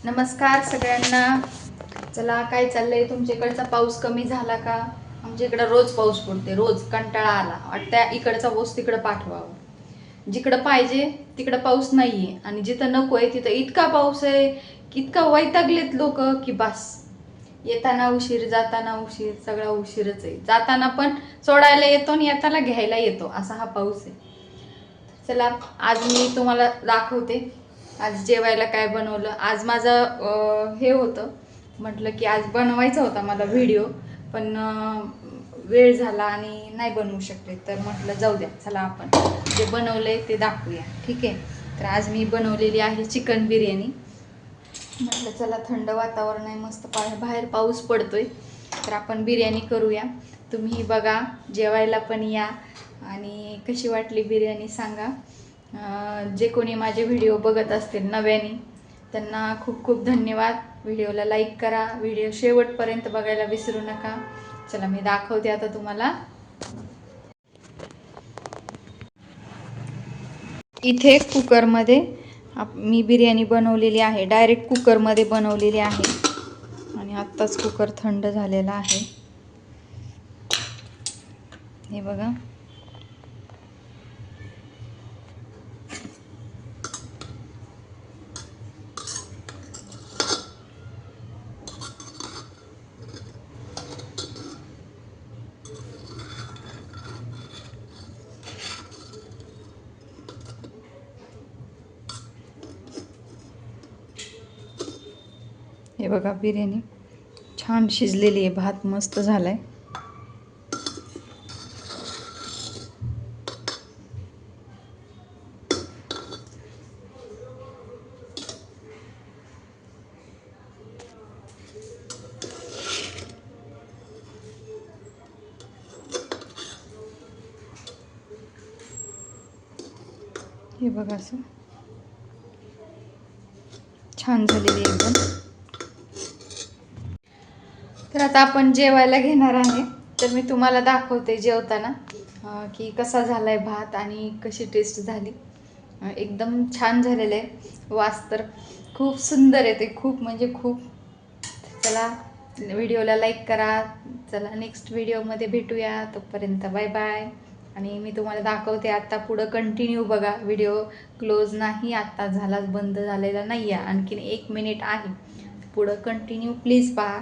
नमस्कार सगळ्यांना. चला, काय चाललंय? तुमच्याकडचा पाऊस कमी झाला का? आमच्या इकडं रोज पाऊस पडते, रोज कंटाळा आला वाटतं इकडचा पाऊस तिकडं पाठवावं. जिकडं पाहिजे तिकडं पाऊस नाहीये आणि जिथं नको आहे तिथं इतका पाऊस आहे की इतका वैतागलेत लोक की बस. येताना उशीर, जाताना उशीर, सगळा उशीरच आहे. जाताना पण सोडायला येतो आणि येताना घ्यायला येतो, असा हा पाऊस आहे. चला, आज मी तुम्हाला दाखवते आज जेवायला काय बनवलं. आज माझं हे होतं, म्हटलं की आज बनवायचा होता मला व्हिडिओ, पण वेळ झाला आणि नाही बनवू शकले. तर म्हटलं जाऊ द्या, चला आपण जे बनवलंय ते दाखवूया. ठीक आहे. तर आज मी बनवलेली आहे चिकन बिर्याणी. म्हटलं चला, थंड वातावरण आहे, मस्त बाहेर पाऊस पडतोय, तर आपण बिर्याणी करूया. तुम्ही बघा, जेवायला पण या आणि कशी वाटली बिर्याणी सांगा. जे कोणी माझे व्हिडिओ बघत असतील नव्याने त्यांना खूप खूप धन्यवाद. व्हिडिओला लाईक करा, व्हिडिओ शेवटपर्यंत बघायला विसरू नका. चला, मी दाखवते आता तुम्हाला. इथे कुकरमध्ये मी बिर्याणी बनवलेली आहे, डायरेक्ट कुकरमध्ये बनवलेली आहे आणि आत्ताच कुकर थंड झालेला आहे. हे बघा, हे बघा, बिर्याणी छान शिजलेली आहे, भात मस्त झालाय. हे बघा, असं छान झालेली एकदम. तर आता आपण जेवायला घेणार आहे. तर मी तुम्हाला दाखवते जेवताना की कसा झालाय भात आणि कशी टेस्ट झाली. एकदम छान झालेलं आहे. वास तर खूप सुंदर येते, खूप म्हणजे खूप. चला, व्हिडिओला लाईक करा. चला, नेक्स्ट व्हिडिओमध्ये भेटूया. तोपर्यंत बाय बाय. आणि मी तुम्हाला दाखवते आता पुढं, कंटिन्यू बघा. व्हिडिओ क्लोज नाही, आत्ता झालाच, बंद झालेला नाही आहे. आणखीन 1 मिनिट आहे, पुढं कंटिन्यू प्लीज पहा.